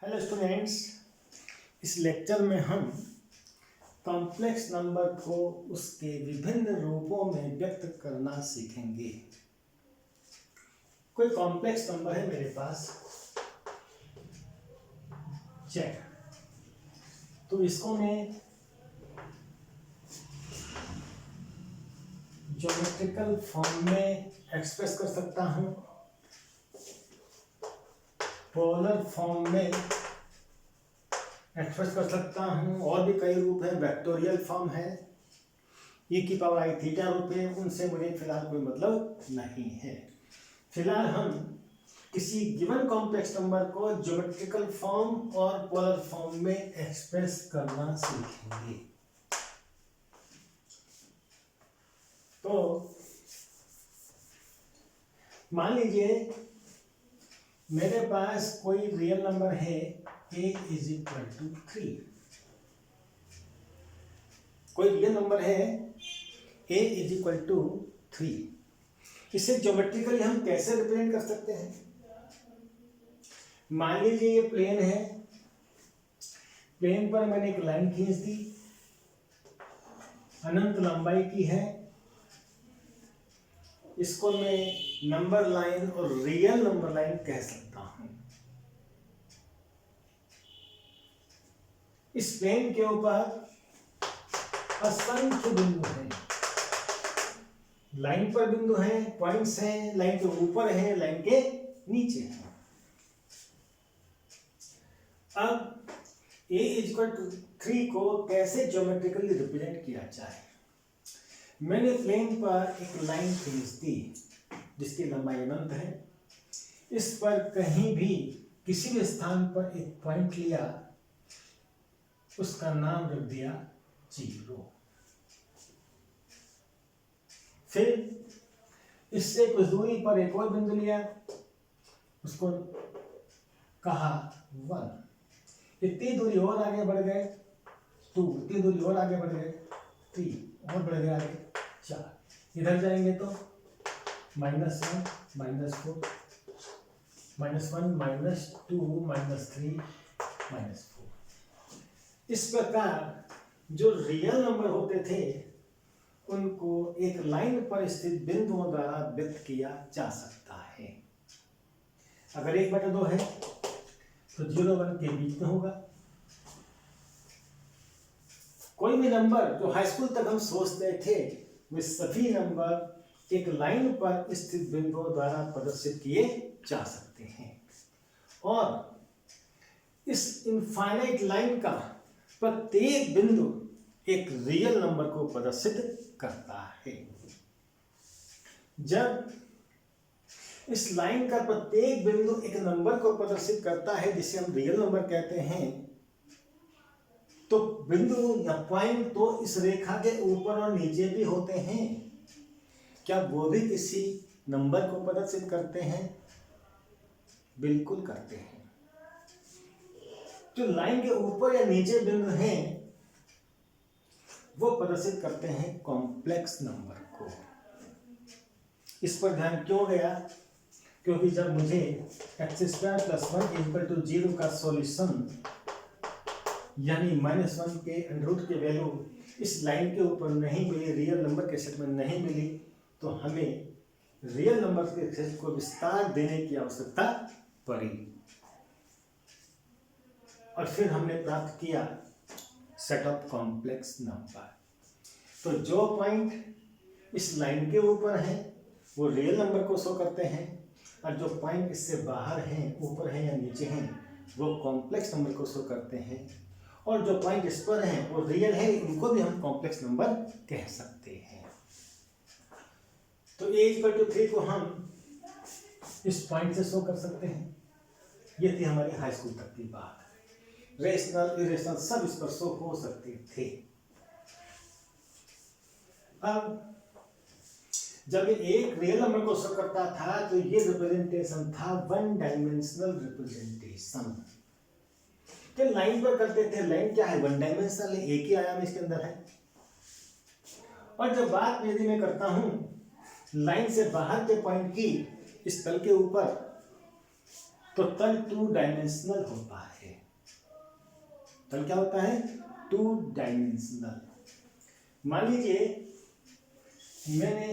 Hello students, इस lecture में हम कॉम्प्लेक्स नंबर को उसके विभिन्न रूपों में व्यक्त करना सीखेंगे। कोई कॉम्प्लेक्स नंबर है मेरे पास चेक, तो इसको मैं ज्योमेट्रिकल फॉर्म में एक्सप्रेस कर सकता हूँ, पोलर फॉर्म में एक्सप्रेस कर सकता हूँ, और भी कई रूप है, वेक्टोरियल फॉर्म है, e⁻θ रूप है, उनसे मुझे फिलहाल कोई मतलब नहीं है। फिलहाल हम किसी गिवन कॉम्प्लेक्स नंबर को ज्योमेट्रिकल फॉर्म और पोलर फॉर्म में एक्सप्रेस करना सीखेंगे। तो मान लीजिए मेरे पास कोई रियल नंबर है a = 3। कोई रियल नंबर है a = 3। इसे ज्योमेट्रिकली हम कैसे रिप्रेजेंट कर सकते हैं? मान लीजिए ये प्लेन है, प्लेन पर मैंने एक लाइन खींच दी, अनंत लंबाई की है, इसको मैं नंबर लाइन और रियल नंबर लाइन कह सकता हूं। इस प्लेन के ऊपर असंख्य बिंदु हैं, लाइन पर बिंदु हैं, पॉइंट्स हैं, लाइन के ऊपर है, लाइन के नीचे है। अब a = 3 को कैसे ज्योमेट्रिकली रिप्रेजेंट किया जाए? मैंने प्लेन पर एक लाइन खींच दी जिसकी लंबाई अनंत है, इस पर कहीं भी किसी भी स्थान पर एक पॉइंट लिया, उसका नाम रख दिया 0। फिर इससे कुछ दूरी पर एक और बिंदु लिया, उसको कहा 1। इतनी दूरी और आगे बढ़ गए 2, इतनी दूरी और आगे बढ़ गए 3, और बढ़ गए आगे 4। इधर जाएंगे तो -1 -4 -1 -2 -3 -4। इस प्रकार जो रियल नंबर होते थे उनको एक लाइन पर स्थित बिंदुओं द्वारा व्यक्त किया जा सकता है। अगर 1/2 है तो 0 1 के बीच में होगा। कोई भी नंबर जो हाई स्कूल तक हम सोचते थे, वे सभी नंबर एक लाइन पर स्थित बिंदुओं द्वारा प्रदर्शित किए जा सकते हैं, और इस इनफाइनाइट लाइन का प्रत्येक बिंदु एक रियल नंबर को प्रदर्शित करता है। जब इस लाइन का प्रत्येक बिंदु एक नंबर को प्रदर्शित करता है जिसे हम रियल नंबर कहते हैं, तो बिंदु या पॉइंट तो इस रेखा के ऊपर और नीचे भी होते हैं। क्या वो भी किसी नंबर को प्रदर्शित करते हैं? बिल्कुल करते हैं। जो लाइन के ऊपर या नीचे बिंदु हैं वो प्रदर्शित करते हैं कॉम्प्लेक्स नंबर को। इस पर ध्यान क्यों गया? क्योंकि जब मुझे x² + 1 = 0 का सॉल्यूशन यानी -1 के √ की वैल्यू इस लाइन के ऊपर नहीं मिली, रियल नंबर के सेट में नहीं मिली, तो हमें रियल नंबर के सेट को विस्तार देने की आवश्यकता पड़ी, और फिर हमने प्राप्त किया सेट ऑफ कॉम्प्लेक्स नंबर। तो जो पॉइंट इस लाइन के ऊपर है वो रियल नंबर को शो करते हैं, और जो पॉइंट इससे बाहर हैं, ऊपर हैं या नीचे हैं, वो कॉम्प्लेक्स नंबर को शो करते हैं, और जो पॉइंट इस पर हैं वो रियल है, इनको भी हम कॉम्प्लेक्स नंबर कह सकते हैं। तो a = 3 को हम इस पॉइंट से शो कर सकते हैं। ये थी हमारी हाई स्कूल तक की बात। रेशनल इरेशनल सब इस पर शो हो सकते थे। अब जब एक रियल नंबर को शो करता था तो ये रिप्रेजेंटेशन था 1 डायमेंशनल रिप्रेजेंटेशन। तो लाइन पर करते थे, लाइन क्या है? 1 डायमेंशनल है, एक ही आयाम इसके अंदर है। और जब बात यदि मैं करता हूं लाइन से बाहर के पॉइंट की इस तल के ऊपर, तो तल 2 डायमेंशनल होता है। तल क्या होता है? 2 डायमेंशनल। मान लीजिए मैंने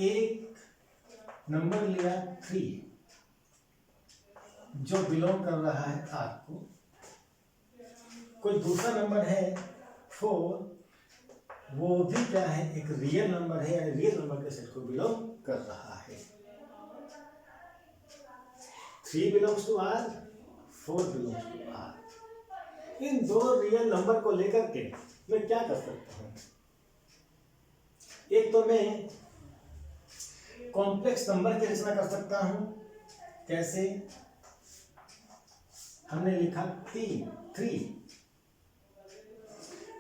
एक नंबर लिया 3 जो बिलोंग कर रहा है R को, कोई दूसरा नंबर है 4, वो भी क्या है? एक रियल नंबर है, यानी रियल नंबर के सेट को बिलोंग कर रहा है। 3 belongs to R, 4 belongs to R। इन दो रियल नंबर को लेकर के मैं क्या कर सकता हूँ? एक तो मैं कॉम्प्लेक्स नंबर की रचना कर सकता हूँ। कैसे? हमने लिखा 3,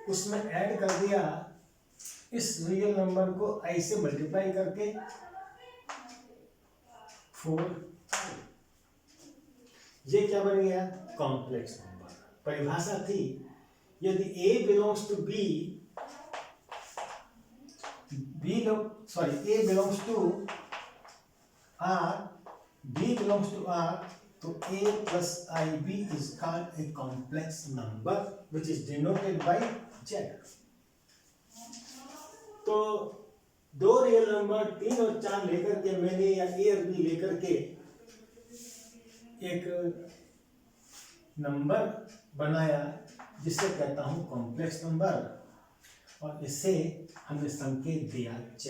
उसमें ऐड कर दिया इस रियल नंबर को I से मल्टीप्लाई करके 4। ये क्या बन गया? Complex number. परिभाषा थी यदि A belongs to B, A belongs to R, B belongs to R, तो A plus IB is called a complex number which is denoted by Z। तो दो रियल नंबर 3 और 4 लेकर के मैंने, या A और B लेकर के एक नंबर बनाया जिसे कहता हूं कॉम्प्लेक्स नंबर, और इसे हमने संकेत दिया Z।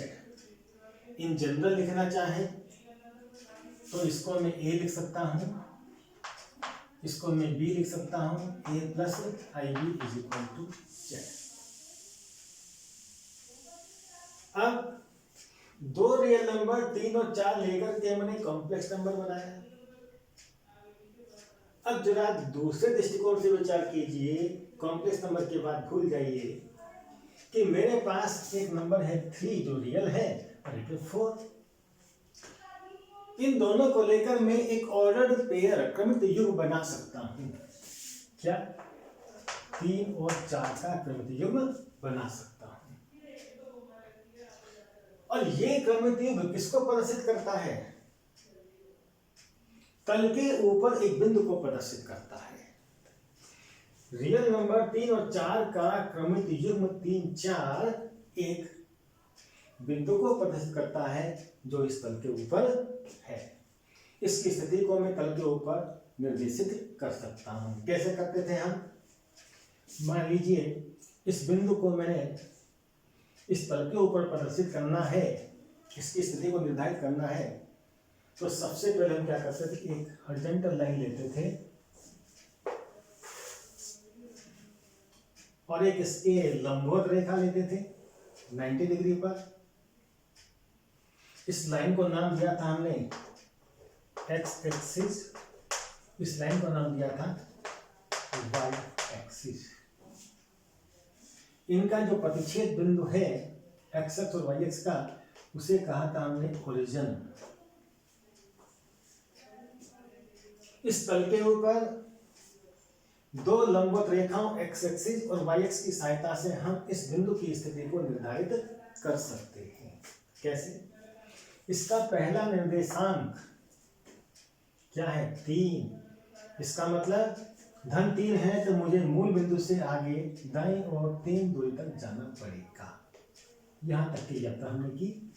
इन जनरल लिखना चाहे तो इसको मैं A लिख सकता हूं, इसको मैं B लिख सकता हूं, A plus IB is equal to Z। अब दो रियल नंबर 3 और 4 लेकर के मैंने कॉम्प्लेक्स नंबर बनाया। अब जरा दूसरे दृष्टिकोण से विचार कीजिए, कॉम्प्लेक्स नंबर के बाद भूल जाइए कि मेरे पास एक नंबर है 3 जो रियल है और एक 4। इन दोनों को लेकर मैं एक ऑर्डर्ड पेयर क्रमित युग्म बना सकता हूं। क्या? 3 और 4 का क्रमित युग्म बना सकता हूं। और ये क्रमित युग्म किसको प्रदर्शित करता है? तल के ऊपर एक बिंदु को प्रदर्शित करता है। रियल नंबर 3 और 4 का क्रमित युग्म 3, 4 एक बिंदु को प्रदर्शित करता है जो इस तल के ऊपर है। इसकी स्थिति को मैं तल के ऊपर निर्देशित कर सकता हूं। कैसे करते थे हम? मान लीजिए इस बिंदु को मैंने इस तल के ऊपर प्रदर्शित करना है, इसकी स्थिति को निर्धारित करना है, तो सबसे पहले हम क्या करते थे? एक हॉरिजॉन्टल लाइन लेते थे और एक इसके लंबवत रेखा लेते थे 90 डिग्री पर। इस लाइन को नाम दिया था हमने एक्स एक्सिस, इस लाइन को नाम दिया था वाई एक्सिस। इनका जो प्रतिच्छेद बिंदु है एक्स एक्स और वाई एक्स का, उसे कहा था हमने ओरिजिन। इस तल के ऊपर दो लंबवत रेखाओं एक्स एक्सिस और वाई एक्स की सहायता से हम इस बिंदु की स्थिति को निर्धारित कर सकते हैं। कैसे? इसका पहला निर्देशांक क्या है? 3। इसका मतलब -3 है तो मुझे मूल बिंदु से आगे दाईं ओर 3 दूरी तक जाना पड़ेगा। यहां तक की यात्रा हमने की।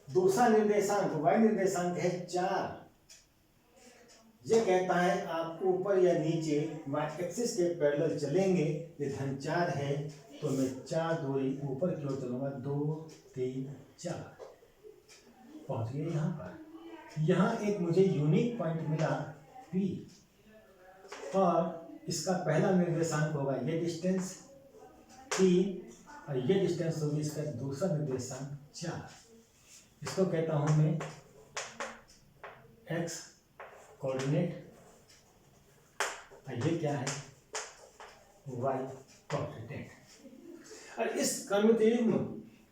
दूसरा निर्देशांक y निर्देशांक है 4। यह कहता है आप ऊपर या नीचे y एक्सिस के पैरेलल चलेंगे। ये -4 है तो मैं 4 दूरी ऊपर की ओर चलूंगा, 2, 3, 4 पहुंच गए यहाँ पर। यहाँ एक मुझे यूनिक पॉइंट मिला P, और इसका पहला निर्देशांक होगा ये डिस्टेंस P, और ये डिस्टेंस होगी इसका दूसरा निर्देशांक 4। इसको कहता हूं मैं x कोऑर्डिनेट, और ये क्या है? y coordinate. और इस क्रमित युग्म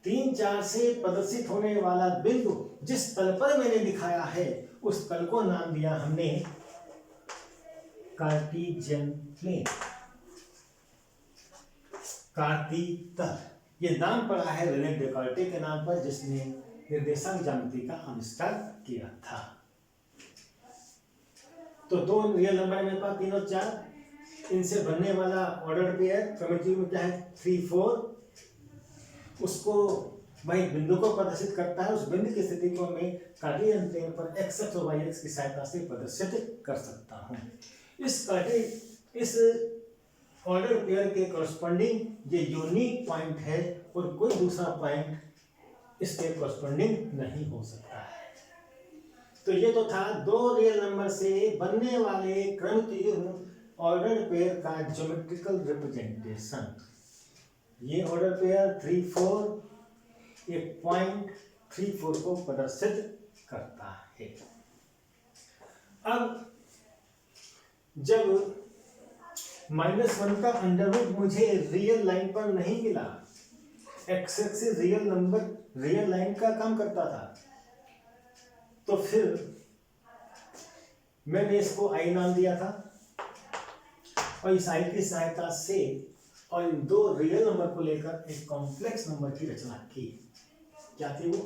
3, 4 से प्रदर्शित होने वाला बिंदु जिस तल पर मैंने दिखाया है उस तल को नाम दिया हमने कार्टेशियन प्लेन, कार्तीय तल। ये नाम पड़ा है रेने डेकार्टे के नाम पर, जिसने निर्देशांक ज्यामिति का आविष्कार किया था। तो दो रियल नंबर मेरे पास 3 और 4। इनसे बनने वाला ऑर्डर पेयर क्रमिक में क्या है 3 4, उसको वही बिंदु को प्रदर्शित करता है। उस बिंदु की स्थिति को मैं कार्टेशियन प्लेन पर x अक्ष और y अक्ष की सहायता से प्रदर्शित कर सकता हूँ। इस ऑर्डर पेयर के कॉरस्पॉन्डिंग ये यूनिक पॉइंट है और कोई दूसरा पॉइंट इसके कॉरस्पॉन्डिंग नहीं हो सकता है। तो ये तो था दो रियल नंबर से बनने वाले क्रमिक युग्म ऑर्डर पेयर का ज्योमेट्रिकल रिप्रेजेंटेशन। ये ऑर्डर पेयर 3 4 एक पॉइंट 3 4 को प्रदर्शित करता है। अब जब -1 का अंडरवुड मुझे रियल लाइन पर नहीं मिला, एक्स एक्सिस रियल लाइन का काम करता था, तो फिर मैंने इसको आई नाम दिया था और इस आई की सहायता से और इन दो रियल नंबर को लेकर एक कॉम्प्लेक्स नंबर की रचना की। क्या थी वो?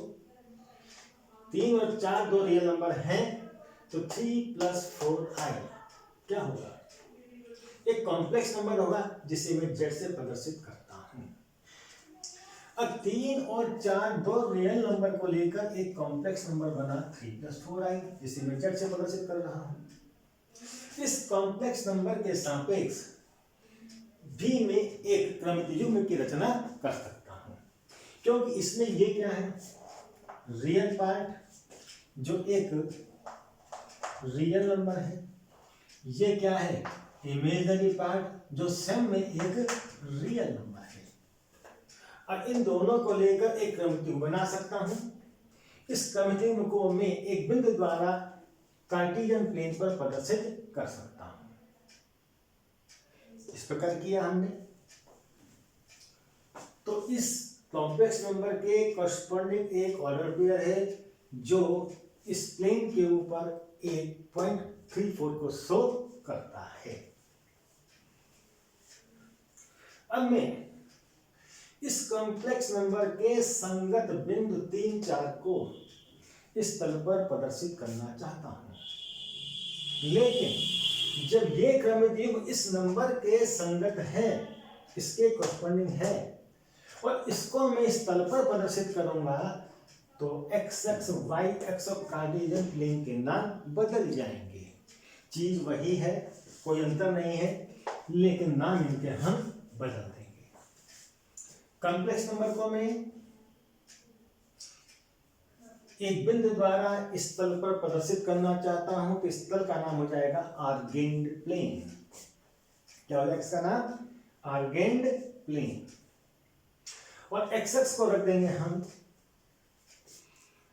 3 और 4 दो रियल नंबर हैं, तो 3 + 4i क्या होगा? एक कॉम्प्लेक्स नंबर होगा जिसे मैं z से प्रदर्शित करता हूं। अब 3 और 4 दो रियल नंबर को लेकर एक कॉम्प्लेक्स नंबर बना 3 + 4i, जिसे मैं z से प्रदर्शित कर रहा हूं। इस कॉम्प्लेक्स नंबर के सापेक्ष भी मैं एक क्रमिक युग्म की रचना कर सकता हूं, क्योंकि इसमें ये क्या है? रियल पार्ट जो एक रियल नंबर है, ये क्या है? इमेजिनरी पार्ट जो सम में एक रियल नंबर है। और इन दोनों को लेकर एक क्रमिक युग्म बना सकता हूं। इस क्रमिक युग्म को मैं एक बिंदु द्वारा कार्टेशियन प्लेन पर प्रदर्शित कर सकता हूं। इस प्रकार किया हमने। तो इस कॉम्प्लेक्स नंबर के कॉरस्पॉन्डिंग एक ऑर्डर पेयर है जो इस प्लेन के ऊपर एक पॉइंट 3 4 को शो करता है। अब मैं इस कॉम्प्लेक्स नंबर के संगत बिंदु 3 4 को इस तल पर प्रदर्शित करना चाहता हूं, लेकिन जब ये क्रमिक युग्म इस नंबर के संगत है, इसके कॉरस्पॉन्डिंग है, और इसको मैं इस तल पर प्रदर्शित करूंगा, तो x अक्ष y अक्ष और कार्टेशियन प्लेन के नाम बदल जाएंगे। चीज वही है, कोई अंतर नहीं है, लेकिन नाम इनके हम बदल देंगे। कॉम्प्लेक्स नंबर को मैं एक बिंदु द्वारा इस तल पर प्रदर्शित करना चाहता हूं, तो इस तल का नाम हो जाएगा आर्गेन्ड प्लेन। क्या हो जाएगा इसका नाम? आर्गेन्ड प्लेन। और एक्स अक्ष को रख देंगे हम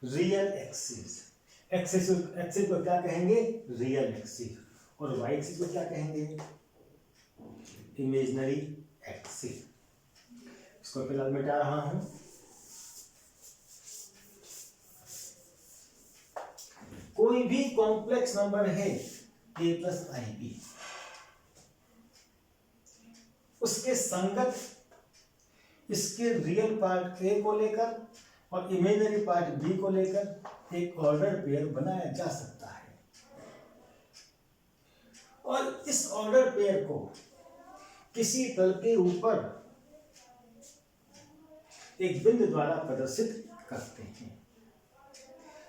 रियल एक्सिस। एक्सिस को क्या कहेंगे? Real axis. और वाई एक्सिस को क्या कहेंगे? Imaginary axis. इसको फिलहाल मिटा रहा हूं। कोई भी कॉम्प्लेक्स नंबर है a + ib, उसके संगत इसके रियल पार्ट a को लेकर और इमेजिनरी पार्ट b को लेकर एक ऑर्डर पेयर बनाया जा सकता है। और इस ऑर्डर पेयर को किसी तल के ऊपर एक बिंदु द्वारा प्रदर्शित करते हैं।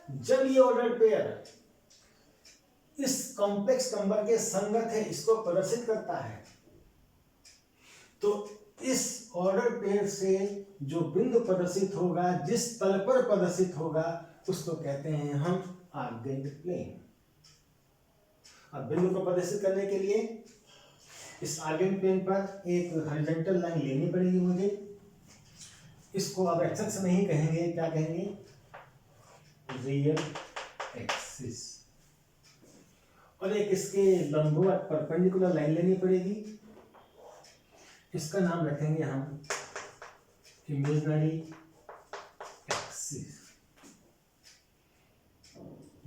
जब ये ऑर्डर पेयर इस कॉम्प्लेक्स नंबर के संगत है, इसको प्रदर्शित करता है, तो इस ऑर्डर पेयर से जो बिंदु प्रदर्शित होगा, जिस तल पर प्रदर्शित होगा, उसको कहते हैं हम आर्गेन्ड प्लेन। अब बिंदु को प्रदर्शित करने के लिए इस आर्गेन्ड प्लेन पर एक हॉरिजॉन्टल लाइन लेनी पड़ेगी मुझे। इसको अब एक्स एक्सिस नहीं कहेंगे, क्या कहेंगे? Real axis. और एक इसके लंबवत परपेंडिकुलर लाइन लेनी पड़ेगी, इसका नाम रखेंगे हम इमेजिनरी एक्सिस।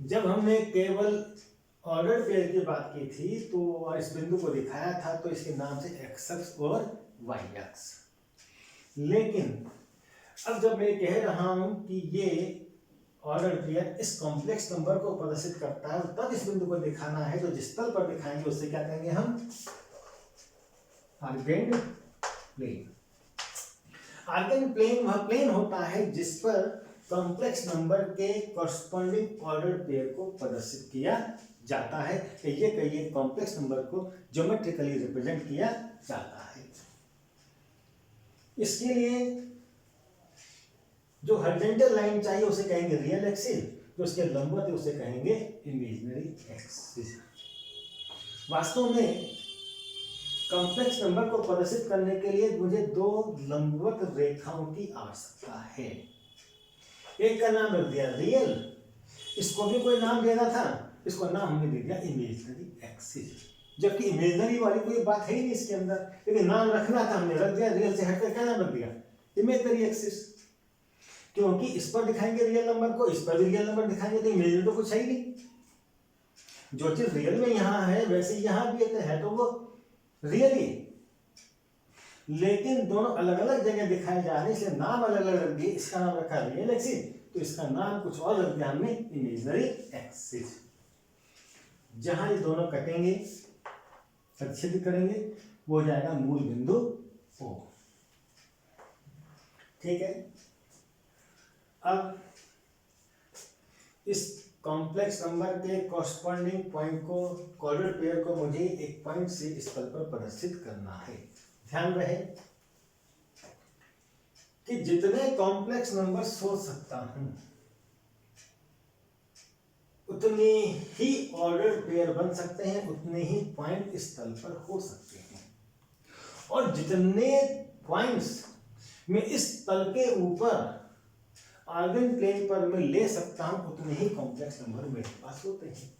जब हमने केवल ऑर्डर पेयर की बात की थी तो इस बिंदु को दिखाया था, तो इसके नाम से एक्स अक्ष और वाई अक्ष। लेकिन अब जब मैं कह रहा हूं कि ये ऑर्डर पेयर इस कॉम्प्लेक्स नंबर को प्रदर्शित करता है, तब इस बिंदु को दिखाना है, तो जिस तल पर दिखाएंगे उससे क्या कहेंगे हम? आर्गेंड प्लेन। आर्गेंड प्लेन वह प्लेन होता है जिस पर कॉम्प्लेक्स नंबर के कॉरस्पॉन्डिंग ऑर्डर पेयर को प्रदर्शित किया जाता है। ये कहिए कॉम्प्लेक्स नंबर को ज्योमेट्रिकली रिप्रेजेंट किया जाता है। इसके लिए जो हॉरिजॉन्टल लाइन चाहिए उसे कहेंगे रियल एक्सिस, जो उसके लंबवत है उसे कहेंगे इमेजिनरी एक्सिस। वास्तव में कॉम्प्लेक्स नंबर को प्रदर्शित करने के लिए मुझे दो लंबवत रेखाओं की आवश्यकता है। एक का नाम रख दिया रियल, इसको भी कोई नाम देना था, इसको नाम हमने दे दिया इमेजिनरी एक्सिस, जबकि इमेजिनरी वाली कोई बात है ही नहीं इसके अंदर, लेकिन नाम रखना था, हमने रख दिया। रियल से हटकर क्या नाम रख दिया? Imaginary axis. क्योंकि इस पर दिखाएंगे रियल नंबर को, इस पर भी रियल नंबर दिखाएंगे, तो इमेजिनरी तो कुछ है ही नहीं। जो चीज रियल में यहाँ है वैसे यहाँ भी है तो वो रियल ही, लेकिन दोनों अलग अलग जगह दिखाए जा रहे हैं, इसलिए नाम अलग अलग रख दिए। इसका नाम रखा रियल एक्सिस, तो इसका नाम कुछ और रख दिया हमने इमेजिनरी एक्सिस। जहां ये दोनों कटेंगे, छेद करेंगे, वो हो जाएगा मूल बिंदु O। ठीक है। अब इस कॉम्प्लेक्स नंबर के कॉरस्पॉन्डिंग पॉइंट को, कॉर्डिनेट पेयर को मुझे एक पॉइंट से इस तल पर प्रदर्शित करना है। ध्यान रहे कि जितने कॉम्प्लेक्स नंबर सोच सकता हूं उतने ही ऑर्डर पेयर बन सकते हैं, उतने ही पॉइंट इस तल पर हो सकते हैं, और जितने पॉइंट्स मैं इस तल के ऊपर आर्गन प्लेन पर मैं ले सकता हूं उतने ही कॉम्प्लेक्स नंबर मेरे पास होते हैं।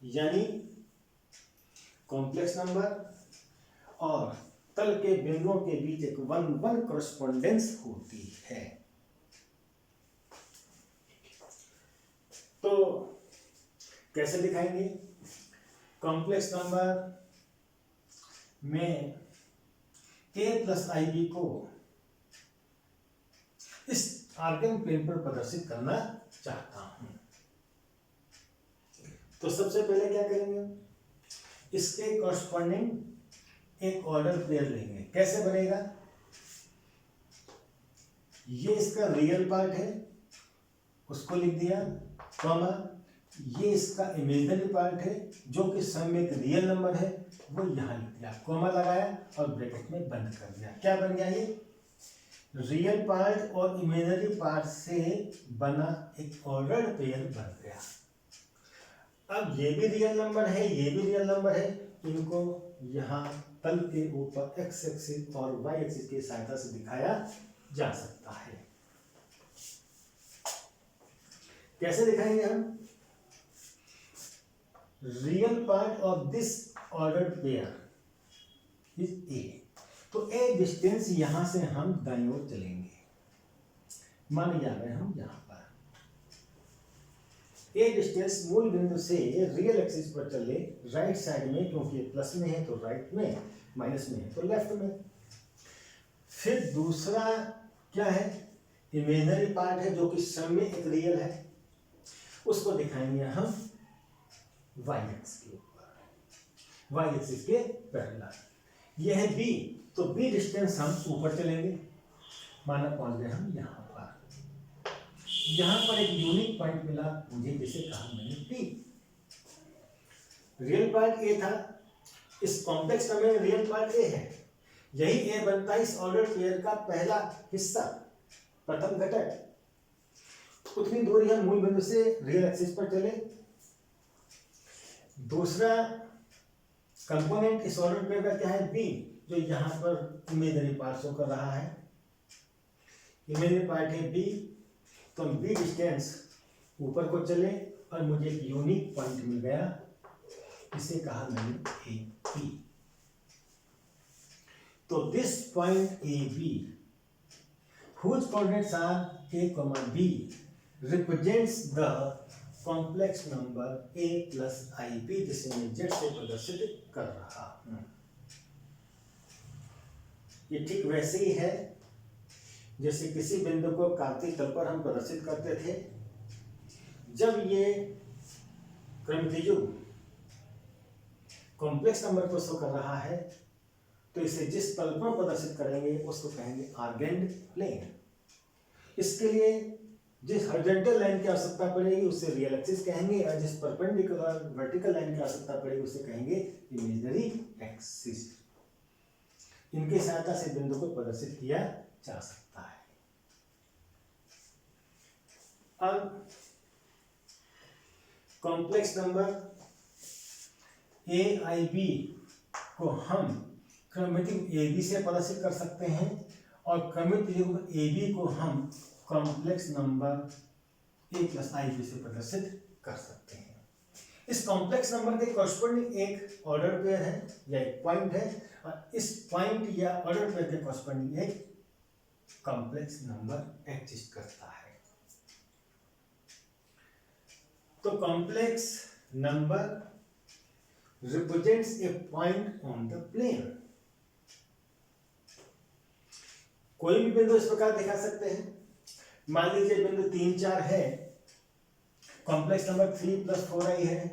यानी कॉम्प्लेक्स नंबर और तल के बिंदुओं के बीच एक 1-1 कॉरस्पॉन्डेंस होती है। तो कैसे दिखाएंगे? कॉम्प्लेक्स नंबर में a प्लस IB को इस आर्गन प्लेन पर प्रदर्शित करना चाहता हूं, तो सबसे पहले क्या करेंगे? इसके कॉरस्पॉन्डिंग एक ऑर्डर पेयर लेंगे। कैसे बनेगा? ये इसका रियल पार्ट है, उसको लिख दिया, कॉमा, ये इसका इमेजिनरी पार्ट है जो कि सम में एक रियल नंबर है, वो यहां लिख दिया, कॉमा लगाया और ब्रैकेट में बंद कर दिया। क्या बन गया? ये रियल पार्ट और इमेजिनरी पार्ट से बना एक ऑर्डर पेयर बन गया। अब ये भी रियल नंबर है, ये भी रियल नंबर है, इनको यहां तल के ऊपर एक्स एक्सिस और वाई एक्सिस की सहायता से दिखाया जा सकता है। कैसे दिखाएंगे हम? Real part of this order pair is a, तो ए डिस्टेंस यहां से हम दाईं ओर चलेंगे, मान जा रहे हैं हम यहां पर ए डिस्टेंस मूल बिंदु से रियल एक्सिस पर चले राइट साइड में, क्योंकि प्लस में है तो राइट में, माइनस में है तो लेफ्ट में। फिर दूसरा क्या है? इमेजिनरी पार्ट है जो कि सम में एक रियल है, उसको दिखाएंगे हम वाई एक्सिस के ऊपर, वाई एक्सिस के पैरेलल। यह है बी, तो बी डिस्टेंस हम ऊपर चलेंगे, माना पहुंच गए हम यहां पर। यहां पर एक यूनिक पॉइंट मिला मुझे, जिसे कहा मैंने पी। रियल पार्ट ए था, इस कॉम्प्लेक्स में रियल पार्ट ए है, यही ए बनता है इस ऑर्डर पेयर का पहला हिस्सा, प्रथम घटक। उतनी दूरी हम मूल बिंदु से रियल एक्सिस पर चले। दूसरा कंपोनेंट इस ऑर्डर पेयर का क्या है? बी, जो यहां पर इमेजिनरी पार्ट शो कर रहा है, इमेजिनरी पार्ट है बी, तो हम बी डिस्टेंस ऊपर को चले और मुझे एक यूनिक पॉइंट मिल गया, इसे कहा मैंने ए बी। तो this point A B whose coordinates are a, b represents the complex number a plus ib, जिसे मैं z से प्रदर्शित कर रहा हूं। ये ठीक वैसे ही है जैसे किसी बिंदु को कार्तीय तल पर हम प्रदर्शित करते थे। जब ये क्रमद्विजुग कॉम्प्लेक्स नंबर को शो कर रहा है तो इसे जिस तल पर प्रदर्शित करेंगे उसको कहेंगे आर्गेंड प्लेन। इसके लिए जिस हॉरिजॉन्टल लाइन की आवश्यकता पड़ेगी उसे रियल एक्सिस कहेंगे और जिस परपेंडिकुलर वर्टिकल लाइन की आवश्यकता पड़ेगी उसे कहेंगे इमेजिनरी एक्सिस। इनकी सहायता से बिंदु को प्रदर्शित किया जा सकता है। अब complex number A I B को हम क्रमिक ए बी से प्रदर्शित कर सकते हैं और क्रमिक युग्म ए बी को हम complex number A plus I B से प्रदर्शित कर सकते हैं। इस कॉम्प्लेक्स नंबर के कॉरस्पॉन्डिंग एक ऑर्डर पेयर है या एक पॉइंट है और इस पॉइंट या ऑर्डर पेयर के कॉरस्पॉन्डिंग एक कॉम्प्लेक्स नंबर एग्जिस्ट करता है। तो complex number represents a point on the plane. कोई भी बिंदु इस प्रकार दिखा सकते हैं। मान लीजिए बिंदु 3, 4 है, कॉम्प्लेक्स नंबर 3 + 4i है,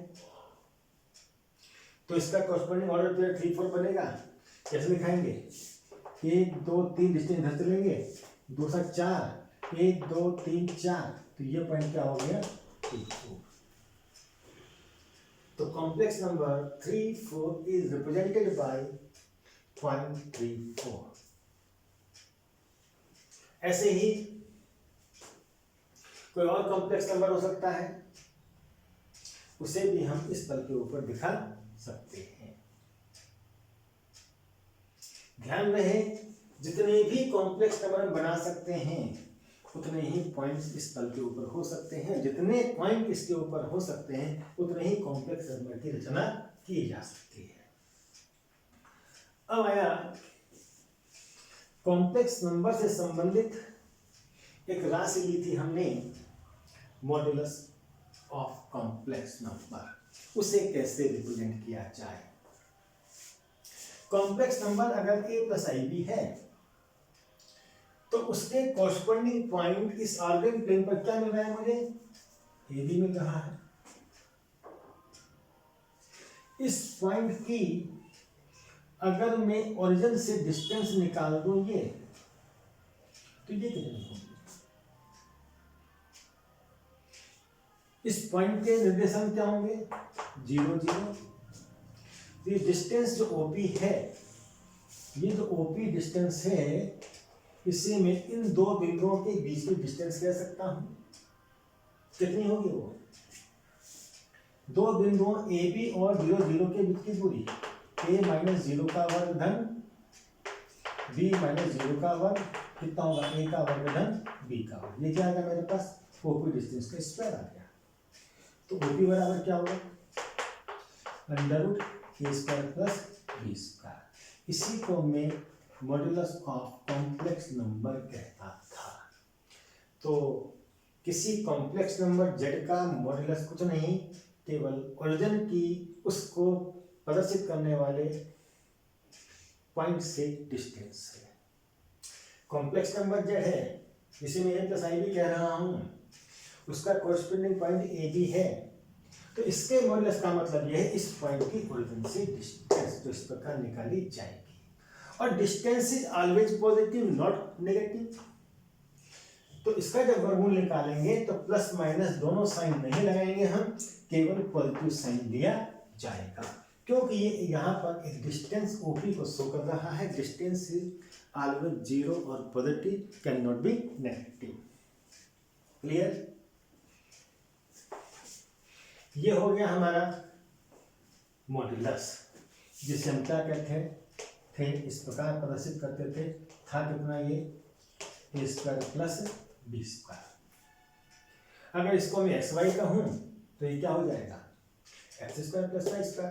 तो इसका कॉरस्पॉन्डिंग ऑर्डर पेयर 3, 4 बनेगा। कैसे दिखाएंगे? 1, 2, 3 डिस्टेंस इधर चलेंगे, दूसरा 4, 1, 2, 3, 4, तो ये पॉइंट क्या हो गया? 3, 4। तो complex number 3, 4 is represented by point 3, 4। ऐसे ही कोई और कॉम्प्लेक्स नंबर हो सकता है, उसे भी हम इस तल के ऊपर दिखा सकते हैं। ध्यान रहे जितने भी कॉम्प्लेक्स नंबर हम बना सकते हैं उतने ही पॉइंट्स इस तल के ऊपर हो सकते हैं। जितने पॉइंट इसके ऊपर हो सकते हैं उतने ही कॉम्प्लेक्स नंबर की रचना की जा सकती है। अब आया कॉम्प्लेक्स नंबर से संबंधित एक राशि ली थी हमने, मॉड्यूलस ऑफ कॉम्प्लेक्स नंबर। उसे कैसे रिप्रेजेंट किया जाए? कॉम्प्लेक्स नंबर अगर a + ib है तो उसके कॉरस्पॉन्डिंग पॉइंट इस आर्गेन प्लेन पर क्या मिल रहा है? मुझे ए बी मिल रहा है। इस पॉइंट की अगर मैं ओरिजिन से डिस्टेंस निकाल दूं ये, तो ये कितनी होगी? इस पॉइंट के निर्देशांक क्या होंगे? 0, 0। ये डिस्टेंस जो ओपी है, ये जो ओपी डिस्टेंस है, इसे मैं इन दो बिंदुओं के बीच की डिस्टेंस कह सकता हूं। कितनी होगी वो? दो बिंदुओं ए बी और 0, 0 के बीच की दूरी a - 0 का वर्ग धन b - 0 का वर्ग, कितना होगा? a का वर्ग धन b का वर्ग। ये क्या आएगा मेरे पास? ओपी डिस्टेंस का स्क्वायर आ गया। तो ओपी बराबर क्या होगा? √a² + b²। इसी को मैं मॉड्यूलस ऑफ कॉम्प्लेक्स नंबर कहता था। तो किसी कॉम्प्लेक्स नंबर z का मॉड्यूलस कुछ नहीं, केवल ओरिजिन की उसको प्रदर्शित करने वाले पॉइंट से डिस्टेंस है। कॉम्प्लेक्स नंबर z है जिसे मैं a + ib कह रहा हूं, उसका कॉरस्पॉन्डिंग पॉइंट a b है, तो इसके मॉड्यूलस का मतलब यह है इस पॉइंट की ओरिजिन से डिस्टेंस, जो इस प्रकार निकाली जाएगी। और distance is always positive, not negative. तो इसका जब वर्गमूल निकालेंगे तो प्लस माइनस दोनों साइन नहीं लगाएंगे हम, केवल पॉजिटिव साइन लिया जाएगा, क्योंकि ये यहाँ पर एक डिस्टेंस ओपी को शो कर रहा है। डिस्टेंस इज ऑलवेज 0 और positive, can not be negative. Clear? ये हो गया हमारा मॉड्यूलस, जिसे हम क्या कहते थे? इस प्रकार प्रदर्शित करते थे। था कितना? ये a² + b²। अगर इसको मैं xy कहूं तो ये क्या हो जाएगा? x² + y²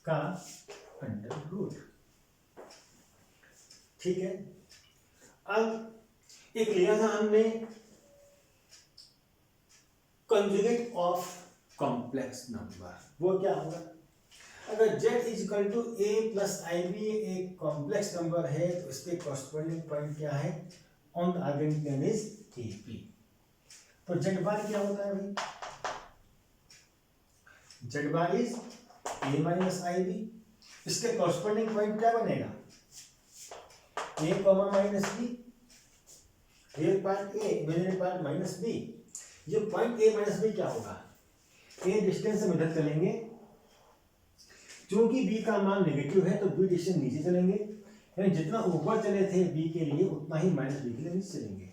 का √। ठीक है। अब एक लिया था हमने कंजुगेट ऑफ कॉम्प्लेक्स नंबर। वो क्या होगा? अगर z = a + ib एक कॉम्प्लेक्स नंबर है तो इसके कॉरस्पॉन्डिंग पॉइंट क्या है? On the argand plane is ab। तो z बार क्या होता है भाई? z bar is a minus i b. इसके कॉरस्पॉन्डिंग पॉइंट क्या बनेगा, a comma minus b, real part a imaginary part minus b. ये पॉइंट ए माइनस बी क्या होगा, ए डिस्टेंस हम इधर चलेंगे, क्योंकि बी का मान नेगेटिव है तो बी डिस्टेंस नीचे चलेंगे, यानी जितना ऊपर चले थे बी के लिए उतना ही माइनस बी के लिए नीचे चलेंगे।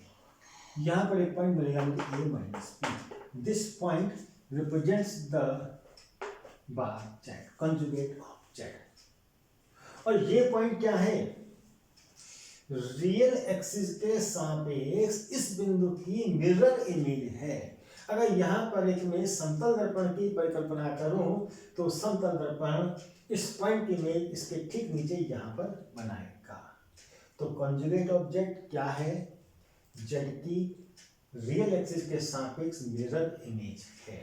यहाँ पर एक पॉइंट मिलेगा मुझे a minus b. This point represents the bar z, conjugate of z. और ये पॉइंट क्या है, रियल एक्सिस के सापेक्ष इस बिंदु की मिरर इमेज है। अगर यहाँ पर एक मैं समतल दर्पण की परिकल्पना करूं तो समतल दर्पण इस पॉइंट इमेज इसके ठीक नीचे यहाँ पर बनाएगा। तो कॉन्जुगेट ऑब्जेक्ट क्या है, जेड की रियल एक्सिस के सापेक्ष मिरर इमेज है।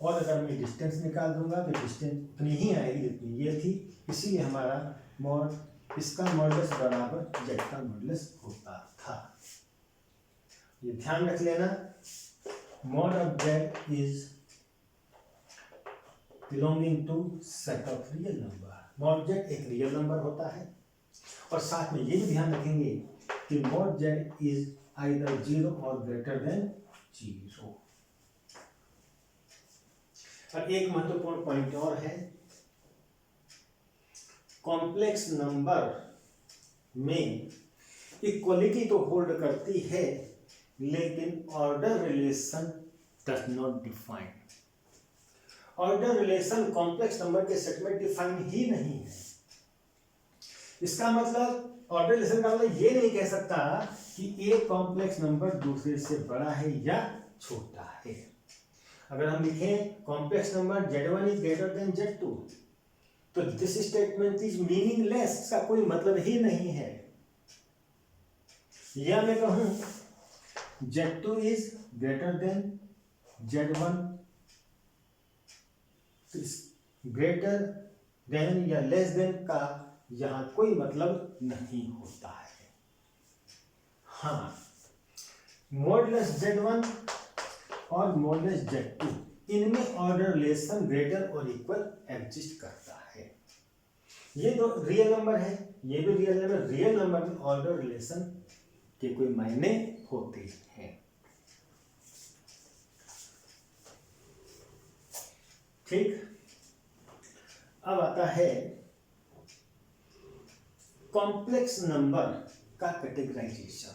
और अगर मैं डिस्टेंस निकाल दूंगा तो डिस्टेंस उतनी ही आएगी जितनी ये थी, इसीलिए हमारा मॉड इसका मॉडुलस बराबर जेड का मॉडुलस होता था। ये ध्यान रख लेना, mod of z is belonging to set of real number। mod z एक रियल नंबर होता है, और साथ में ये भी ध्यान रखेंगे कि mod z is either 0 or greater than 0। और एक महत्वपूर्ण पॉइंट और है, कॉम्प्लेक्स नंबर में इक्वलिटी तो होल्ड करती है लेकिन order relation does not define. Order relation complex number के सेट में डिफाइन ही नहीं है। इसका मतलब ऑर्डर रिलेशन का मतलब ये नहीं कह सकता कि एक कॉम्प्लेक्स नंबर दूसरे से बड़ा है या छोटा है। अगर हम लिखें complex number z1 is greater than z2 तो दिस स्टेटमेंट इज मीनिंगलेस, इसका कोई मतलब ही नहीं है। या मैं कहूं z2 is greater than z1, greater than या लेस देन का यहां कोई मतलब नहीं होता है। हाँ, मॉडुलस z1 और मॉडुलस z2 इनमें ऑर्डर रिलेशन ग्रेटर और इक्वल एग्जिस्ट करता है। ये तो रियल नंबर है, ये भी रियल नंबर। रियल नंबर में ऑर्डर रिलेशन के कोई मायने होते हैं। ठीक, अब आता है कॉम्प्लेक्स नंबर का कैटेगराइजेशन।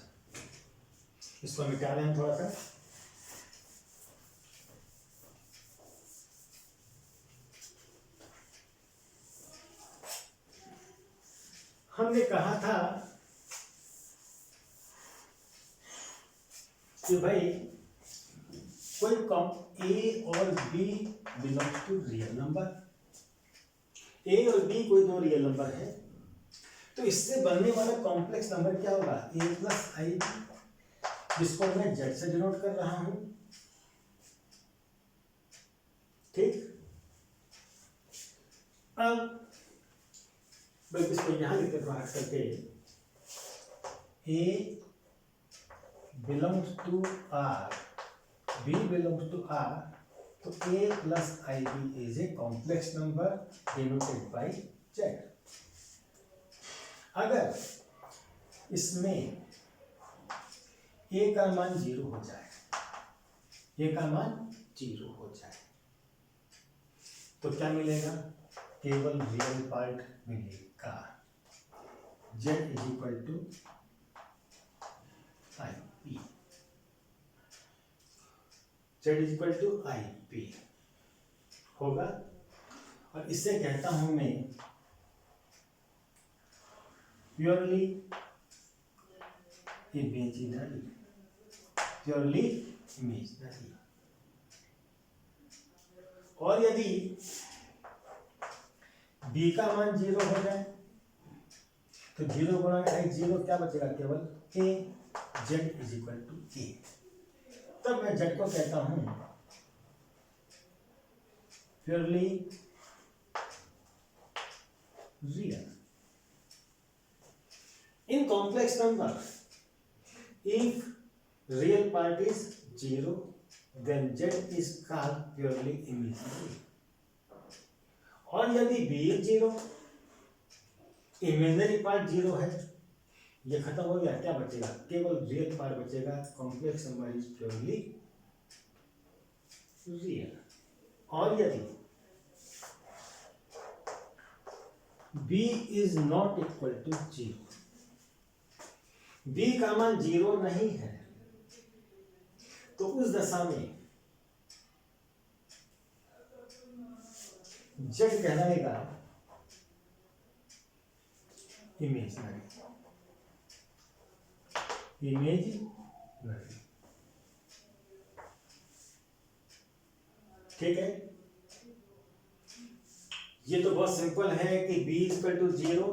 इसको मिटा दें थोड़ा सा। हमने कहा था कि भाई कोई ए और b belongs to real number, a और बी कोई दो रियल नंबर है, तो इससे बनने वाला कॉम्प्लेक्स नंबर क्या होगा, ए प्लस आई बी, जिसको मैं जेड से डिनोट कर रहा हूं। ठीक, अब बल्कि इसको यहां लिखते प्रयास करके, ए belongs to R, B belongs to R, तो A plus IB is a complex number denoted by Z। अगर इसमें A का मान 0 हो जाए, A का मान 0 हो जाए तो क्या मिलेगा, केवल रियल पार्ट मिलेगा। Z is equal to IP, Z is equal to IP होगा। और इससे कहता हूं मैं प्योरली इमेजिनरी, प्योरली इमेजिनरी। और यदि B का मान 0 हो जाए तो 0 गुणा 0 क्या बचेगा, केवल A, Z is equal to A। तब मैं Z को कहता हूं purely real. In complex number if real part is 0 then Z is called purely imaginary। और यदि B is zero, imaginary part zero है, ये खत्म हो गया, क्या बचेगा? केवल रियल पार्ट बचेगा। Complex number is purely real. और यदि b is not equal to zero, b का मान जीरो नहीं है, तो उस दशा में z कहलाएगा इमेजिनरी। ठीक है, ये तो बहुत सिंपल है कि b इक्वल टू जीरो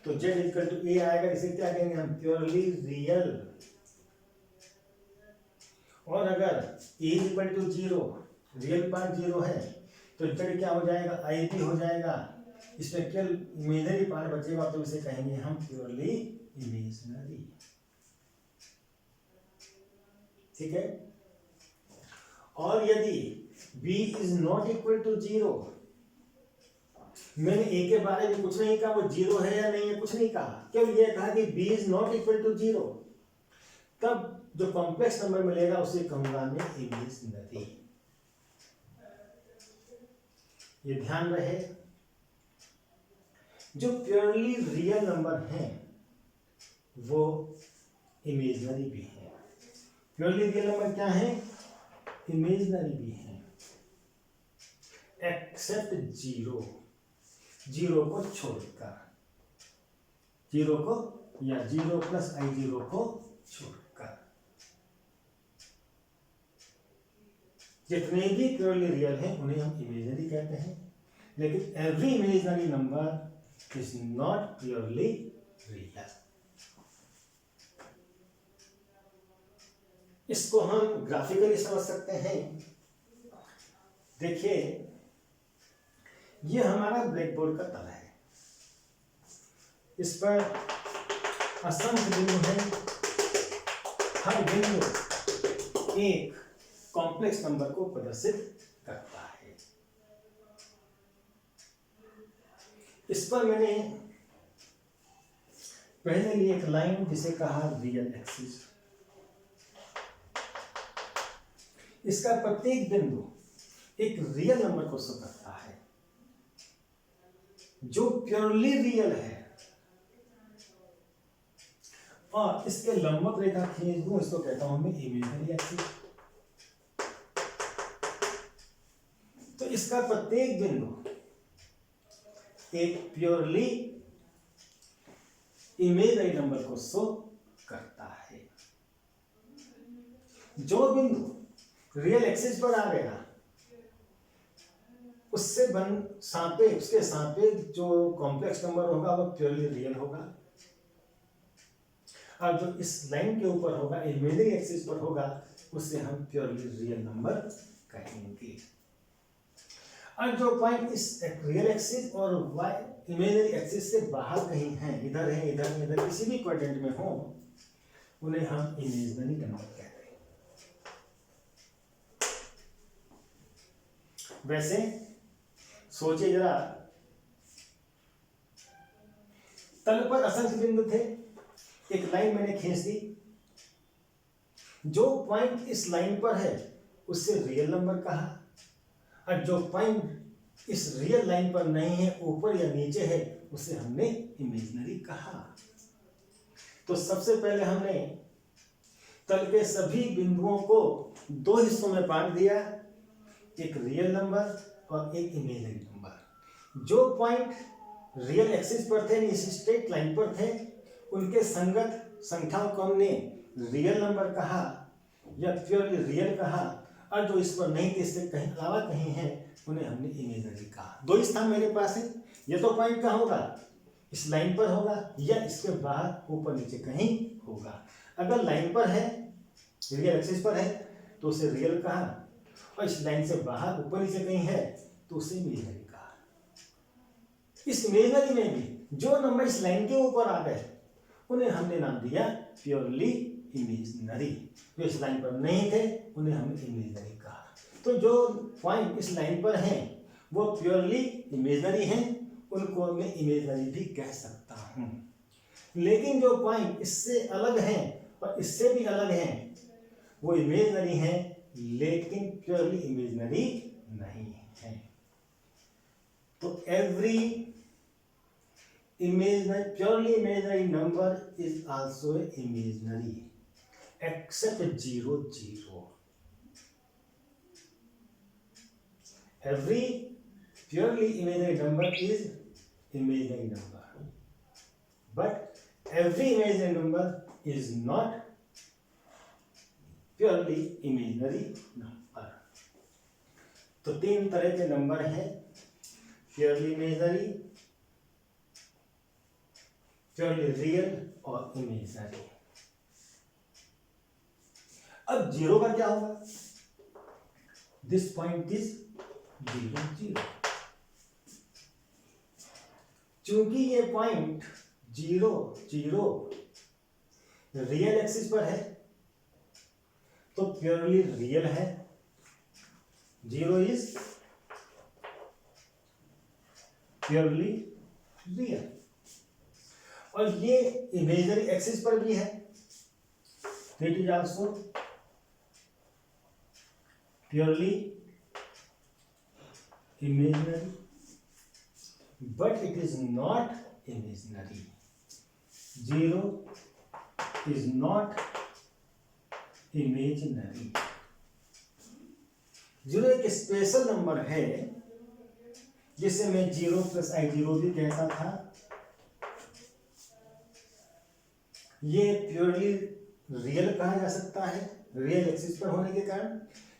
तो z इक्वल टू ए आएगा। इसे क्या कहेंगे हम? Purely real. और अगर a equal to zero, real part zero है, तो z क्या हो जाएगा? i भी हो जाएगा। इसमें केवल इमेजिनरी पार्ट बचेगा, तो इसे कहेंगे हम प्योरली इमेजिनरी। ठीक है। और यदि b is not equal to zero, मैंने a के बारे में कुछ नहीं कहा वो जीरो है या नहीं है, कुछ नहीं कहा, केवल ये कहा कि b is not equal to zero, तब जो कॉम्प्लेक्स नंबर मिलेगा उसे कहूंगा मैं इमेजिनरी। ये ध्यान रहे, जो प्योरली रियल नंबर हैं वो इमेजिनरी भी है। प्योरली रियल नंबर क्या है? इमेजिनरी भी है, एक्सेप्ट जीरो, जीरो को छोड़कर, जीरो को या जीरो प्लस आई जीरो को छोड़कर। जितने भी प्योरली रियल हैं उन्हें हम इमेजिनरी कहते हैं, लेकिन every imaginary number is not purely real. इसको हम ग्राफिकली समझ सकते हैं। देखिए, ये हमारा ब्लैक बोर्ड का तल है, इस पर असंख्य बिंदु हैं, हर बिंदु एक कॉम्प्लेक्स नंबर को प्रदर्शित करता है। इस पर मैंने पहले ली एक लाइन जिसे कहा रियल एक्सिस। इसका प्रत्येक बिंदु एक रियल नंबर को शो करता है जो प्योरली रियल है, और इसके लंबवत रेखा खींच दूं, इसको कहता हूं मैं इमेजिनरी एक्सिस। तो इसका प्रत्येक बिंदु एक प्योरली इमेजिनरी नंबर को शो करता है। जो बिंदु रियल एक्सिस पर आ गया उससे उसके सापेक्ष जो कॉम्प्लेक्स नंबर होगा वो प्योरली रियल होगा, और जो इस लाइन के ऊपर होगा, इमेजिनरी एक्सिस पर होगा, उससे हम प्योरली रियल नंबर कहेंगे। और जो पॉइंट इस रियल एक्सिस और इमेजिनरी एक्सिस से बाहर कहीं है, इधर है, इधर है, इधर किसी भी क्वाड्रेंट में हो, उन्हें हम इमेजिनरी नंबर कहते हैं। वैसे सोचिए जरा, तल पर असंख्य बिंदु थे, एक लाइन मैंने खींच दी, जो पॉइंट इस लाइन पर है उससे रियल नंबर कहा, और जो पॉइंट इस रियल लाइन पर नहीं है, ऊपर या नीचे है, उसे हमने इमेजिनरी कहा। तो सबसे पहले हमने तल के सभी बिंदुओं को दो हिस्सों में बांट दिया, एक रियल नंबर और एक इमेजिनरी नंबर। जो पॉइंट रियल एक्सिस पर थे, इस स्ट्रेट लाइन पर थे, उनके संगत संख्याओं को हमने रियल नंबर कहा या प्योरली रियल कहा, और जो इस पर नहीं थे, इससे कहीं अलावा कहीं है, उन्हें हमने इमेजिनरी कहा। दो स्थान मेरे पास है, ये तो पॉइंट कहाँ होगा? इस लाइन पर होगा या इसके बाहर ऊपर नीचे कहीं होगा। अगर लाइन पर है, रियल एक्सिस पर है, तो उसे रियल कहा, और इस लाइन से बाहर ऊपर नीचे कहीं है तो उसे इमेजिनरी कहा। इस इमेजिनरी में भी जो नंबर इस लाइन के ऊपर आ गए उन्हें हमने नाम दिया प्योरली इमेजिनरी। जो इस लाइन पर नहीं थे उन्हें हमने इमेजिनरी कहा। तो जो पॉइंट इस लाइन पर हैं वो प्योरली इमेजनरी हैं, उनको मैं इमेजनरी भी कह सकता हूँ। लेकिन जो पॉइंट इससे अलग हैं और इससे भी अलग हैं, वो इमेजनरी हैं लेकिन प्योरली इमेजनरी नहीं है। तो every imaginary purely imaginary number is also imaginary except 0 0. Every purely imaginary number is imaginary number, but every imaginary number is not purely imaginary number. तो तीन तरह के नंबर हैं, प्योरली इमेजनरी, प्योरली रियल और imaginary. अब zero का क्या होगा? This point is 0 0। चूंकि ये पॉइंट 0 0 रियल एक्सिस पर है तो प्योरली रियल है। 0 इज प्योरली रियल, और ये इमेजनरी एक्सिस पर भी है, it is also purely imaginary, but it is not imaginary. 0 is not imaginary. 0 एक स्पेशल नंबर है जिसे मैं 0 + i0 भी कहता था। ये प्योरली रियल कहा जा सकता है, रियल एक्सिस पर होने के कारण।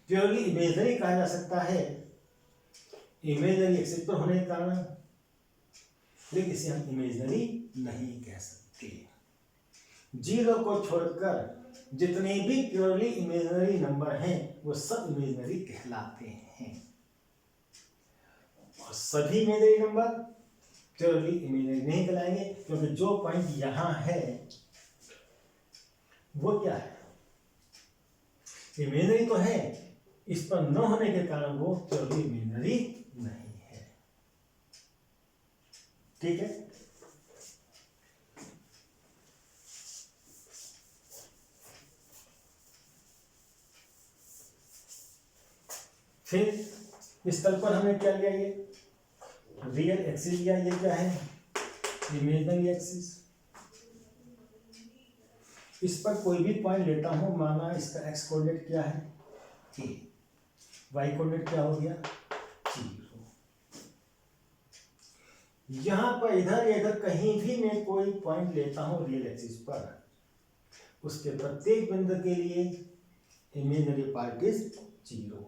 प्योरली इमेजनरी कहा जा सकता है, इमेजनरी एक्सिस पर होने के कारण, लेकिन इसे हम इमेजनरी नहीं कह सकते। 0 को छोड़कर जितने भी प्योरली इमेजनरी नंबर हैं वो सब इमेजनरी कहलाते हैं, और सभी इमेजनरी नंबर प्योरली इमेजनरी नहीं कहलाएंगे, क्योंकि जो पॉइंट यहां है वो क्या है? इमेजनरी तो है, इस पर न होने के कारण वो प्योरली इमेजनरी नहीं है। ठीक है, फिर इस तल पर हमने क्या लिया? ये रियल एक्सिस लिया। ये क्या है? Imaginary axis. इस पर कोई भी पॉइंट लेता हूं, माना इसका एक्स कोऑर्डिनेट क्या है? a, वाई कोऑर्डिनेट क्या हो गया? 0। यहां पर इधर इधर कहीं भी मैं कोई पॉइंट लेता हूं रियल एक्सिस पर, उसके प्रत्येक बिंदु के लिए इमेजनरी पार्ट इज 0,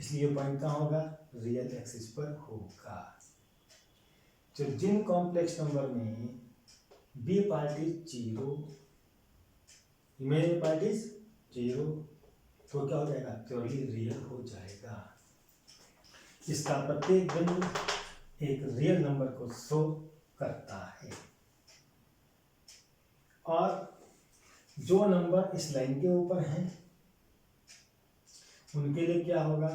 इसलिए पॉइंट कहां होगा? रियल एक्सिस पर होगा। तो जिन कॉम्प्लेक्स नंबर में B part is 0, imaginary part is 0, तो क्या हो जाएगा? प्योरली रियल हो जाएगा। इसका प्रत्येक बिंदु एक रियल नंबर को शो करता है, और जो नंबर इस लाइन के ऊपर हैं उनके लिए क्या होगा?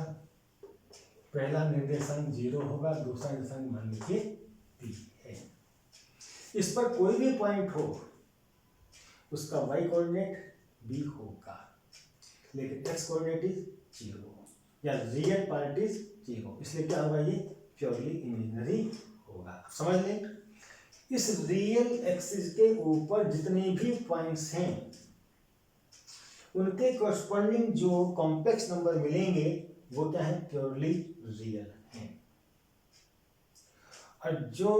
पहला निर्देशांक 0 होगा, दूसरा निर्देशांक मान लीजिए p है। इस पर कोई भी पॉइंट हो उसका y कोऑर्डिनेट b होगा, लेकिन x कोऑर्डिनेट इज 0, या रियल पार्ट इज 0, इसलिए क्या होगा? ये प्योरली इमेजनरी होगा। समझ लें, इस रियल एक्सिस के ऊपर जितने भी पॉइंट्स हैं उनके कॉरस्पॉन्डिंग जो कॉम्प्लेक्स नंबर मिलेंगे वो क्या है? प्योरली रियल हैं। और जो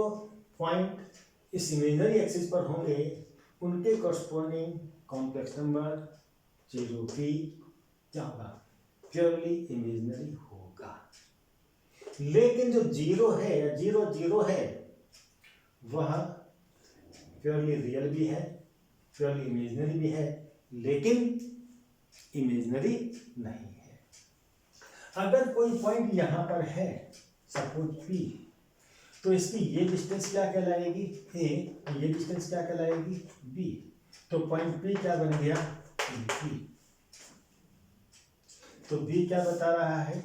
पॉइंट इस इमेजनरी एक्सिस पर होंगे उनके कॉरस्पॉन्डिंग कॉम्प्लेक्स नंबर 0p क्या होगा? प्योरली इमेजनरी होगा। लेकिन जो 0 है या 0 0 है वह प्योरली रियल भी है, प्योरली इमेजनरी भी है, लेकिन इमेजनरी नहीं है। अगर कोई पॉइंट यहां पर है, सपोज p, तो इसकी ये डिस्टेंस क्या कहलाएगी? a, ये डिस्टेंस क्या कहलाएगी? b। तो पॉइंट p क्या बन गया? p। तो b क्या बता रहा है?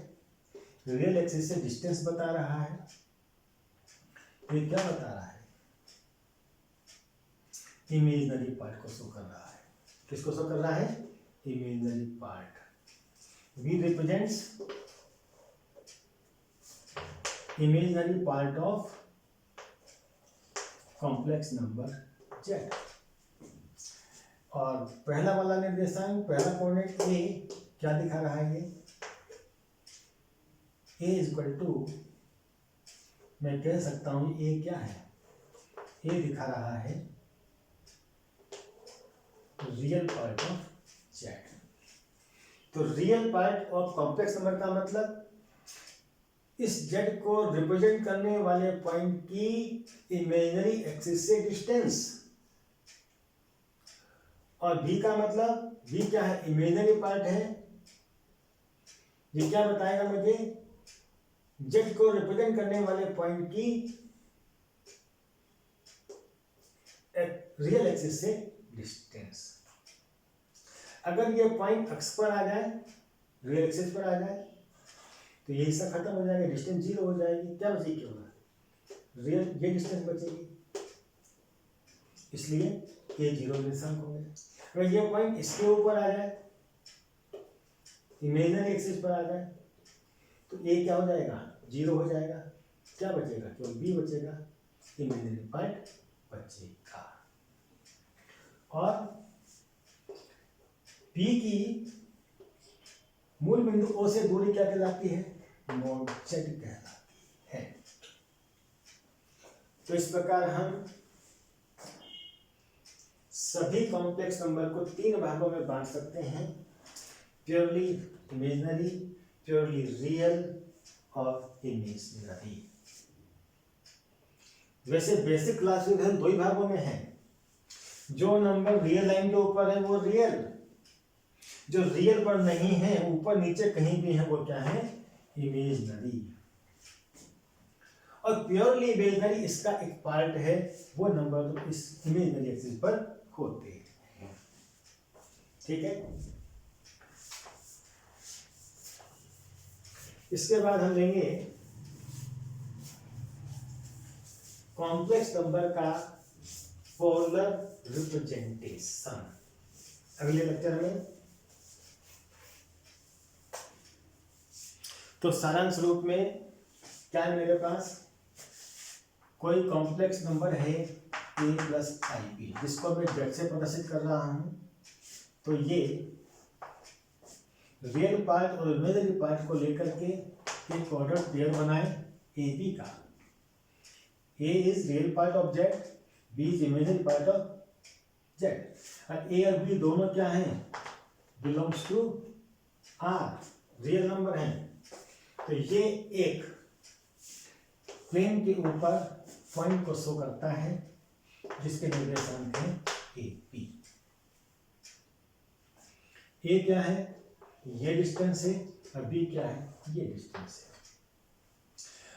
रियल एक्सिस से डिस्टेंस बता रहा है। ये क्या बता रहा है? इमेजिनरी पार्ट को शो कर रहा है। किसको शो कर रहा है? Imaginary part. We represents imaginary part of complex number z। और पहला वाला निर्देशांक, पहला कोऑर्डिनेट ए क्या दिखा रहा है? ये a इक्वल टू, मैं कह सकता हूं a क्या है? a दिखा रहा है रियल पार्ट ऑफ z। तो real part of complex number का मतलब इस z को रिप्रेजेंट करने वाले पॉइंट की इमेजिनरी एक्सिस से डिस्टेंस। और v का मतलब, v क्या है? इमेजिनरी पार्ट है। ये क्या बताएगा मुझे? z को रिप्रेजेंट करने वाले पॉइंट की रियल एक्सिस से डिस्टेंस। अगर ये पॉइंट अक्ष पर आ जाए, रियल एक्सिस पर आ जाए, तो ये हिस्सा खत्म हो जाएगा, डिस्टेंस 0 हो जाएगी। क्या बचेगी? क्या होगा? रियल, ये डिस्टेंस बचेगी, इसलिए ये 0 निर्देशांक हो गया। अगर ये पॉइंट इसके ऊपर आ जाए, इमेजिनरी एक्सिस पर आ जाए, तो ए क्या हो जाएगा? 0 हो जाएगा। क्या बचेगा? केवल बी बचेगा, इमेजिनरी पार्ट बचेगा। और पी की मूल बिंदु ओ से दूरी क्या कहलाती है? मॉड z कहलाती है। तो इस प्रकार हम सभी कॉम्प्लेक्स नंबर को 3 भागों में बांट सकते हैं, प्योरली इमेजिनरी, प्योरली रियल और इमेजिनरी। वैसे बेसिक क्लासिफिकेशन 2 ही भागों में है। जो नंबर रियल लाइन के ऊपर है वो रियल, जो रियल पर नहीं है, ऊपर नीचे कहीं भी है, वो क्या है? इमेजिनरी। और प्योरली इमेजिनरी इसका एक पार्ट है, वो नंबर तो इस इमेजिनरी एक्सिस पर होते हैं। ठीक है। इसके बाद हम लेंगे कॉम्प्लेक्स नंबर का पोलर रिप्रेजेंटेशन अगले लेक्चर में। तो सारांश रूप में क्या है मेरे पास? कोई कॉम्प्लेक्स नंबर है a प्लस आई बी, जिसको मैं z से प्रदर्शित कर रहा हूं। तो ये रियल पार्ट और इमेजिनरी पार्ट को लेकर के एक ऑर्डर पेयर बनाए ए बी का। a is real part of z, b is imaginary part of z। और a और b दोनों क्या हैं? Belongs to r, real number हैं। तो ये एक प्लेन के ऊपर पॉइंट को शो करता है, जिसके निर्देशांक हैं ए बी। ए क्या है? ये डिस्टेंस है, और बी क्या है? ये डिस्टेंस है।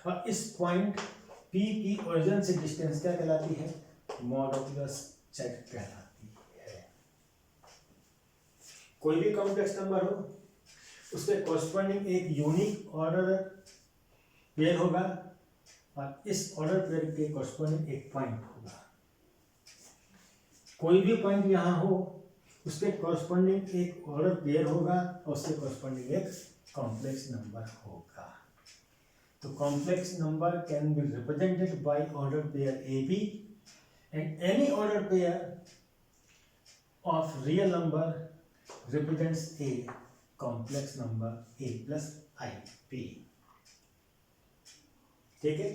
और इस पॉइंट पी की ओरिजिन से डिस्टेंस क्या कहलाती है? मॉडुलस z कहलाती है। कोई भी कॉम्प्लेक्स नंबर हो, उसके कॉरस्पॉन्डिंग एक यूनिक ऑर्डर पेयर होगा, और इस ऑर्डर पेयर के कॉरस्पॉन्डिंग एक पॉइंट होगा। कोई भी पॉइंट यहाँ हो, उसके कॉरस्पॉन्डिंग एक ऑर्डर पेयर होगा, और उसके कॉरस्पॉन्डिंग एक कॉम्प्लेक्स नंबर होगा। तो complex number can be represented by order pair A B, and any order pair of real number represents a complex number a plus I B. ठीक है।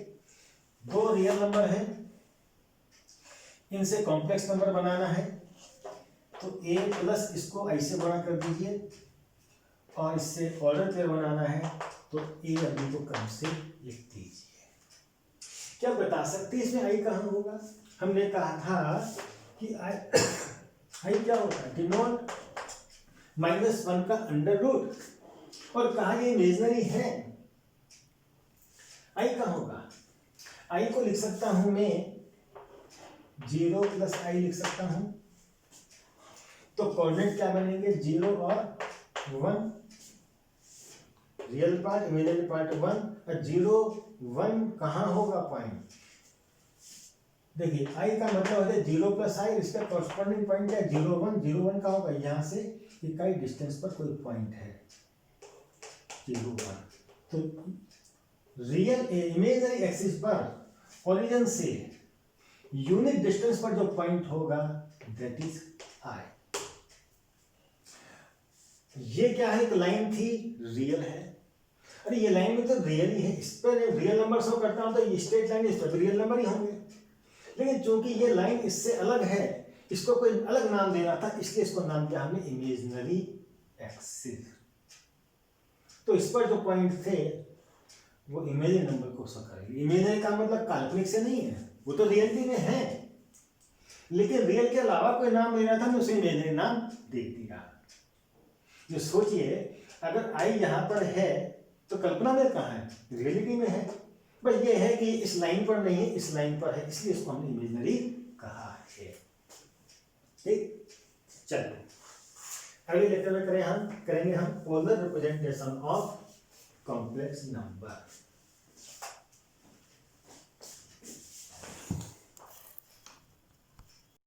2 real number है, इनसे कॉम्प्लेक्स नंबर बनाना है, तो a plus इसको i से गुणा कर दीजिए, और इससे ऑर्डर पेयर बनाना है, तो a और b को क्रम से लिख दीजिए। क्या बता सकते हैं इसमें i कहाँ होगा? हमने कहा था कि i क्या होता है? डिनोट -1 का अंडर रूट, और कहा ये इमेजिनरी है। i कहाँ होगा? i को लिख सकता हूं मैं 0 प्लस i लिख सकता हूं। तो कोऑर्डिनेट क्या बनेंगे? 0 और 1। रियल पार्ट, इमेजिनरी पार्ट 1 और 0 1 कहाँ होगा पॉइंट? देखिए i का मतलब है 0 प्लस i, इसका कॉरस्पॉन्डिंग पॉइंट है 0 1, 0 1 का होगा यहाँ से इकाई डिस्टेंस पर कोई पॉइंट है 0 1। तो रियल इमेजिनरी एक्सिस पर ओरिजिन से यूनिट डिस्टेंस पर जो पॉइंट होगा दैट इज i। ये क्या है? एक लाइन थी, रियल है। अरे ये लाइन में तो रियल ही है, इस पर रियल नंबर शो करता हूं तो ये स्ट्रेट लाइन, इस पर भी रियल नंबर ही होंगे। लेकिन चूंकि ये लाइन इससे अलग है, इसको कोई अलग नाम देना था, इसलिए इसको नाम दिया हमने इमेजिनरी एक्सिस। तो इस पर जो पॉइंट थे वो इमेजिनरी नंबर को शो करेंगे। इमेजिनरी का मतलब काल्पनिक से नहीं है, वो तो रियलिटी में है, लेकिन रियल के अलावा कोई नाम लेना था, मैं उसे इमेजिनरी नाम दे दिया। जो सोचिए अगर आई यहाँ पर है तो कल्पना में कहाँ है? रियलिटी में है। बस ये है कि इस लाइन पर नहीं है, इस लाइन पर है, इसलिए इसको हमने इमेजिनरी कहा है। ठीक, चलो अगले लेक्चर में करेंगे हम polar representation of complex number.